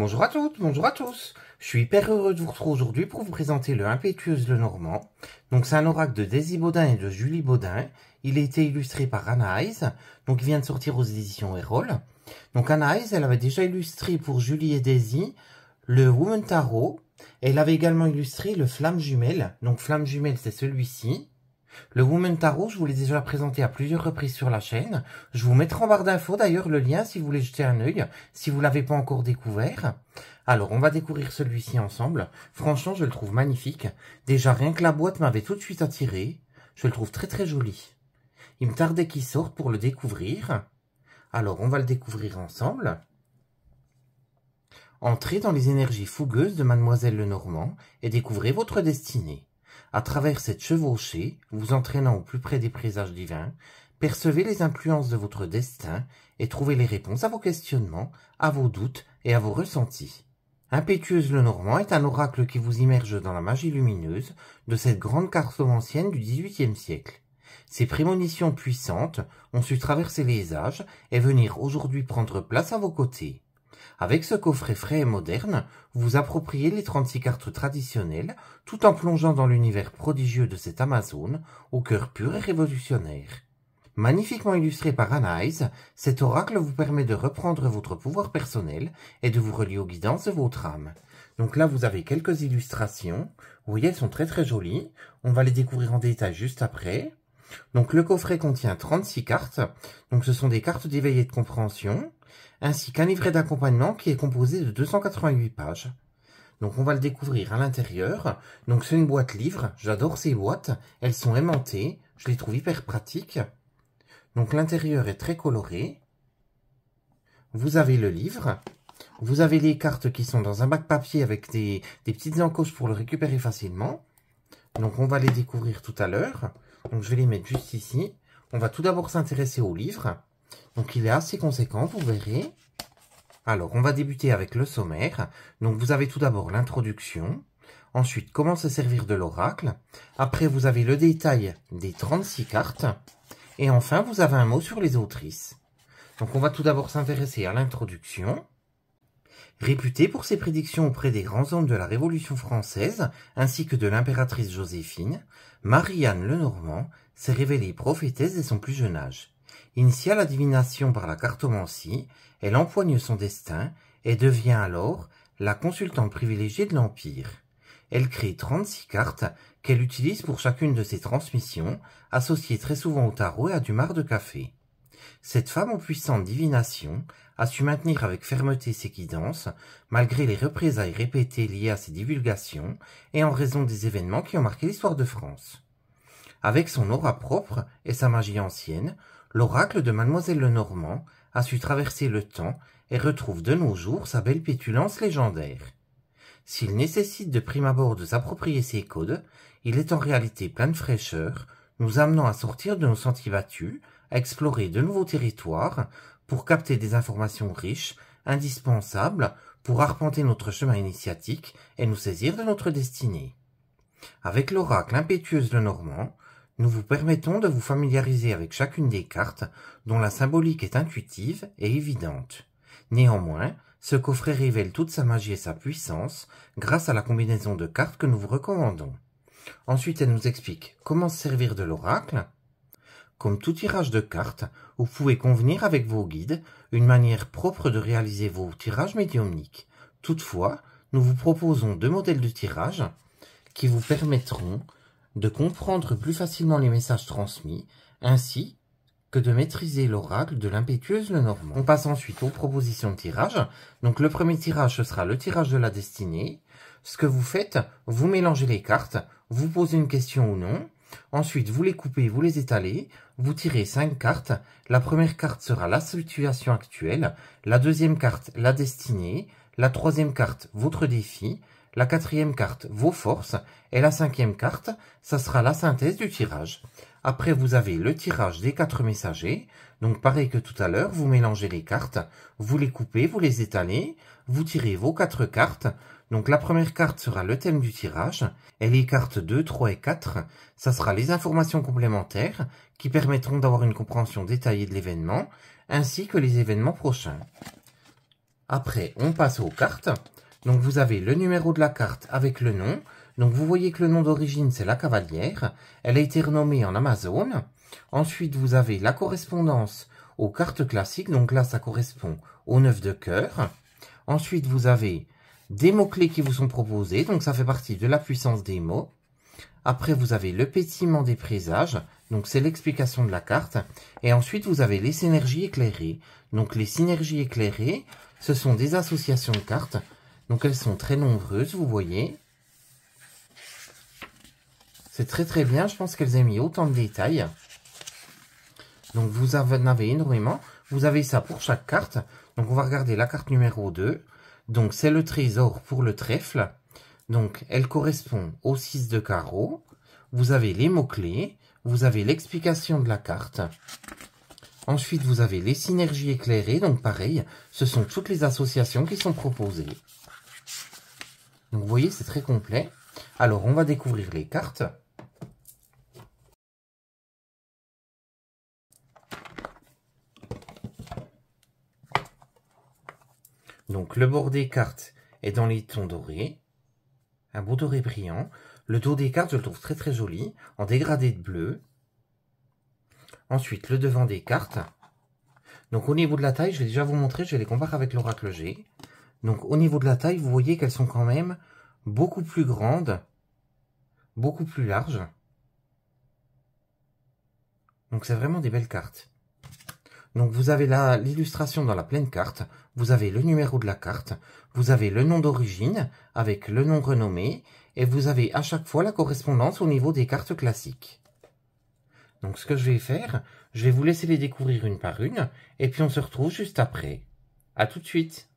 Bonjour à toutes, bonjour à tous. Je suis hyper heureux de vous retrouver aujourd'hui pour vous présenter le Impétueuse Lenormand. Donc c'est un oracle de Daisy Baudin et de Julie Baudin. Il a été illustré par Anna Hayes. Donc il vient de sortir aux éditions Erol. Donc Anna Hayes, elle avait déjà illustré pour Julie et Daisy le Woman Tarot. Elle avait également illustré le Flamme Jumelle. Donc Flamme Jumelle, c'est celui-ci. Le Woman Tarot, je vous l'ai déjà présenté à plusieurs reprises sur la chaîne. Je vous mettrai en barre d'infos d'ailleurs le lien si vous voulez jeter un œil, si vous ne l'avez pas encore découvert. Alors, on va découvrir celui-ci ensemble. Franchement, je le trouve magnifique. Déjà, rien que la boîte m'avait tout de suite attiré. Je le trouve très très joli. Il me tardait qu'il sorte pour le découvrir. Alors, on va le découvrir ensemble. Entrez dans les énergies fougueuses de Mademoiselle Lenormand et découvrez votre destinée. À travers cette chevauchée, vous entraînant au plus près des présages divins, percevez les influences de votre destin et trouvez les réponses à vos questionnements, à vos doutes et à vos ressentis. Impétueuse Lenormand est un oracle qui vous immerge dans la magie lumineuse de cette grande cartomancienne du XVIIIe siècle. Ses prémonitions puissantes ont su traverser les âges et venir aujourd'hui prendre place à vos côtés. Avec ce coffret frais et moderne, vous vous appropriez les 36 cartes traditionnelles, tout en plongeant dans l'univers prodigieux de cette Amazone, au cœur pur et révolutionnaire. Magnifiquement illustré par Anna Hayes, cet oracle vous permet de reprendre votre pouvoir personnel et de vous relier aux guidances de votre âme. Donc là, vous avez quelques illustrations. Vous voyez, elles sont très très jolies. On va les découvrir en détail juste après. Donc le coffret contient 36 cartes. Donc ce sont des cartes d'éveil et de compréhension, ainsi qu'un livret d'accompagnement qui est composé de 288 pages. Donc on va le découvrir à l'intérieur. Donc c'est une boîte livre, j'adore ces boîtes, elles sont aimantées, je les trouve hyper pratiques. Donc l'intérieur est très coloré. Vous avez le livre, vous avez les cartes qui sont dans un bac papier avec des petites encoches pour le récupérer facilement. Donc on va les découvrir tout à l'heure. Donc je vais les mettre juste ici. On va tout d'abord s'intéresser au livre. Donc il est assez conséquent, vous verrez. Alors on va débuter avec le sommaire. Donc vous avez tout d'abord l'introduction. Ensuite, comment se servir de l'oracle. Après, vous avez le détail des 36 cartes. Et enfin, vous avez un mot sur les autrices. Donc on va tout d'abord s'intéresser à l'introduction. Réputée pour ses prédictions auprès des grands hommes de la Révolution française, ainsi que de l'impératrice Joséphine, Marie-Anne Lenormand s'est révélée prophétesse dès son plus jeune âge. Initiée à la divination par la cartomancie, elle empoigne son destin et devient alors la consultante privilégiée de l'Empire. Elle crée 36 cartes qu'elle utilise pour chacune de ses transmissions, associées très souvent au tarot et à du marc de café. Cette femme aux puissantes divinations a su maintenir avec fermeté ses guidances, malgré les représailles répétées liées à ses divulgations et en raison des événements qui ont marqué l'histoire de France. Avec son aura propre et sa magie ancienne, l'oracle de Mademoiselle Lenormand a su traverser le temps et retrouve de nos jours sa belle pétulance légendaire. S'il nécessite de prime abord de s'approprier ses codes, il est en réalité plein de fraîcheur, nous amenant à sortir de nos sentiers battus, à explorer de nouveaux territoires, pour capter des informations riches, indispensables pour arpenter notre chemin initiatique et nous saisir de notre destinée. Avec l'oracle Impétueuse Lenormand, nous vous permettons de vous familiariser avec chacune des cartes dont la symbolique est intuitive et évidente. Néanmoins, ce coffret révèle toute sa magie et sa puissance grâce à la combinaison de cartes que nous vous recommandons. Ensuite, elle nous explique comment se servir de l'oracle. Comme tout tirage de cartes, vous pouvez convenir avec vos guides une manière propre de réaliser vos tirages médiumniques. Toutefois, nous vous proposons 2 modèles de tirage qui vous permettront de comprendre plus facilement les messages transmis, ainsi que de maîtriser l'oracle de l'impétueuse Lenormand. On passe ensuite aux propositions de tirage. Donc le premier tirage, ce sera le tirage de la destinée. Ce que vous faites, vous mélangez les cartes, vous posez une question ou non. Ensuite, vous les coupez, vous les étalez, vous tirez 5 cartes. La première carte sera la situation actuelle, la deuxième carte, la destinée, la troisième carte, votre défi, la quatrième carte, vos forces, et la cinquième carte, ça sera la synthèse du tirage. Après, vous avez le tirage des 4 messagers. Donc, pareil que tout à l'heure, vous mélangez les cartes, vous les coupez, vous les étalez, vous tirez vos 4 cartes. Donc, la première carte sera le thème du tirage, et les cartes 2, 3 et 4, ça sera les informations complémentaires qui permettront d'avoir une compréhension détaillée de l'événement, ainsi que les événements prochains. Après, on passe aux cartes. Donc vous avez le numéro de la carte avec le nom. Donc vous voyez que le nom d'origine, c'est la cavalière. Elle a été renommée en Amazone. Ensuite, vous avez la correspondance aux cartes classiques. Donc là, ça correspond au 9 de cœur. Ensuite, vous avez des mots-clés qui vous sont proposés. Donc ça fait partie de la puissance des mots. Après, vous avez le pétillement des présages. Donc c'est l'explication de la carte. Et ensuite, vous avez les synergies éclairées. Donc les synergies éclairées, ce sont des associations de cartes. Donc elles sont très nombreuses, vous voyez. C'est très très bien, je pense qu'elles aient mis autant de détails. Donc vous en avez énormément. Vous avez ça pour chaque carte. Donc on va regarder la carte numéro 2. Donc c'est le trésor pour le trèfle. Donc elle correspond au 6 de carreau. Vous avez les mots-clés. Vous avez l'explication de la carte. Ensuite vous avez les synergies éclairées. Donc pareil, ce sont toutes les associations qui sont proposées. Donc vous voyez, c'est très complet. Alors on va découvrir les cartes. Donc le bord des cartes est dans les tons dorés, un beau doré brillant. Le dos des cartes, je le trouve très très joli, en dégradé de bleu. Ensuite, le devant des cartes. Donc au niveau de la taille, je vais déjà vous montrer, je vais les comparer avec l'oracle G. Donc au niveau de la taille, vous voyez qu'elles sont quand même beaucoup plus grandes, beaucoup plus larges. Donc c'est vraiment des belles cartes. Donc vous avez l'illustration dans la pleine carte, vous avez le numéro de la carte, vous avez le nom d'origine avec le nom renommé, et vous avez à chaque fois la correspondance au niveau des cartes classiques. Donc ce que je vais faire, je vais vous laisser les découvrir une par une, et puis on se retrouve juste après. À tout de suite.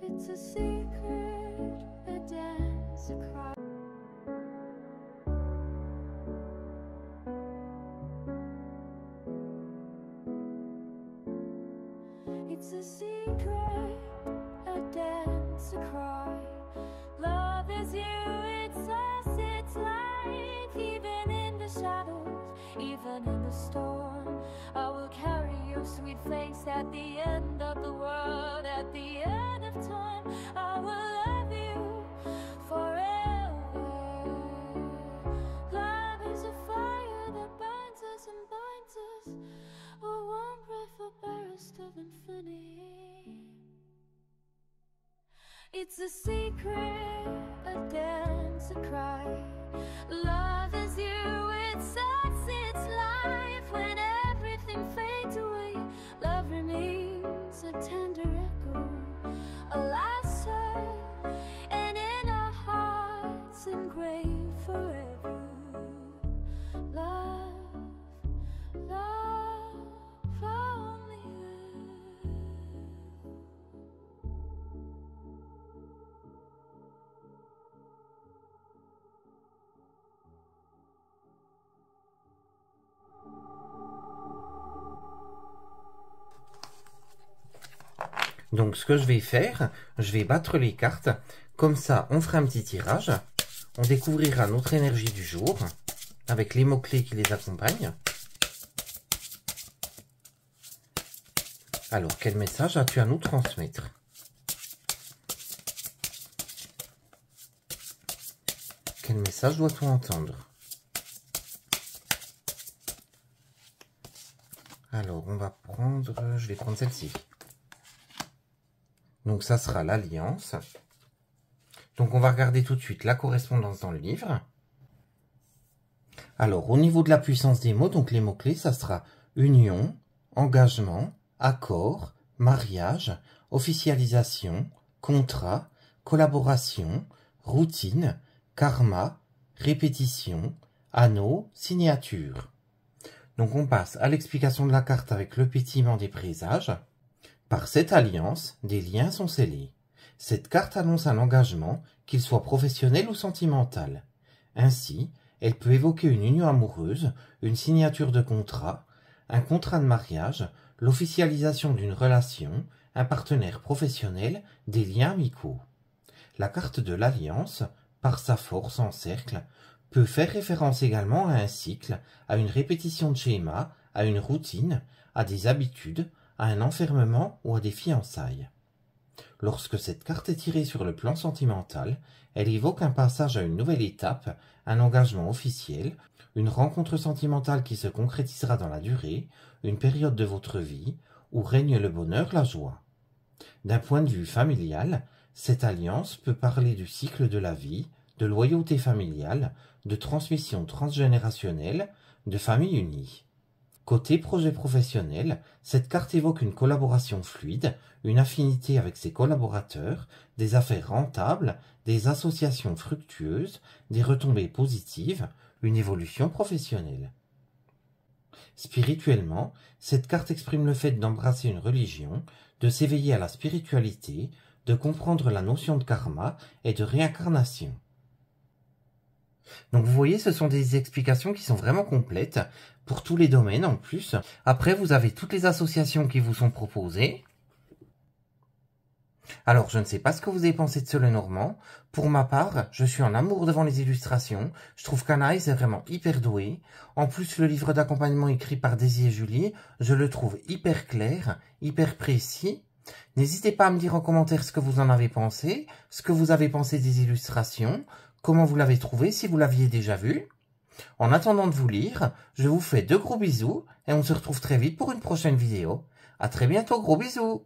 It's a secret, a dance, a cry. It's a secret, a dance, a cry. Love is you, it's us, it's life. Even in the shadows, even in the storm, I will carry your sweet face at the end of the world, at the end of time. I will love you forever. Love is a fire that binds us and binds us, a warm breath, a burst of infinity. It's a secret, a dance, a cry. Love is you, it's us, it's life. When everything fades away, love remains a tender echo, a last sigh, and in our hearts engraved forever. Love, love, only you. Donc ce que je vais faire, je vais battre les cartes. Comme ça, on fera un petit tirage. On découvrira notre énergie du jour avec les mots-clés qui les accompagnent. Alors, quel message as-tu à nous transmettre? Quel message doit-on entendre? Alors, on va prendre... Je vais prendre celle-ci. Donc, ça sera l'alliance. Donc, on va regarder tout de suite la correspondance dans le livre. Alors, au niveau de la puissance des mots, donc les mots-clés, ça sera union, engagement, accord, mariage, officialisation, contrat, collaboration, routine, karma, répétition, anneau, signature. Donc on passe à l'explication de la carte avec le pétillement des présages. Par cette alliance, des liens sont scellés. Cette carte annonce un engagement, qu'il soit professionnel ou sentimental. Ainsi, elle peut évoquer une union amoureuse, une signature de contrat, un contrat de mariage, l'officialisation d'une relation, un partenaire professionnel, des liens amicaux. La carte de l'alliance, par sa force en cercle, peut faire référence également à un cycle, à une répétition de schéma, à une routine, à des habitudes, à un enfermement ou à des fiançailles. Lorsque cette carte est tirée sur le plan sentimental, elle évoque un passage à une nouvelle étape, un engagement officiel, une rencontre sentimentale qui se concrétisera dans la durée, une période de votre vie où règne le bonheur, la joie. D'un point de vue familial, cette alliance peut parler du cycle de la vie, de loyauté familiale, de transmission transgénérationnelle, de famille unie. Côté projet professionnel, cette carte évoque une collaboration fluide, une affinité avec ses collaborateurs, des affaires rentables, des associations fructueuses, des retombées positives, une évolution professionnelle. Spirituellement, cette carte exprime le fait d'embrasser une religion, de s'éveiller à la spiritualité, de comprendre la notion de karma et de réincarnation. Donc vous voyez, ce sont des explications qui sont vraiment complètes pour tous les domaines en plus. Après, vous avez toutes les associations qui vous sont proposées. Alors, je ne sais pas ce que vous avez pensé de ce Lenormand. Pour ma part, je suis en amour devant les illustrations. Je trouve qu'Anaïs est vraiment hyper douée. En plus, le livre d'accompagnement écrit par Daisy et Julie, je le trouve hyper clair, hyper précis. N'hésitez pas à me dire en commentaire ce que vous en avez pensé, ce que vous avez pensé des illustrations, comment vous l'avez trouvé, si vous l'aviez déjà vu. En attendant de vous lire, je vous fais de gros bisous et on se retrouve très vite pour une prochaine vidéo. À très bientôt, gros bisous!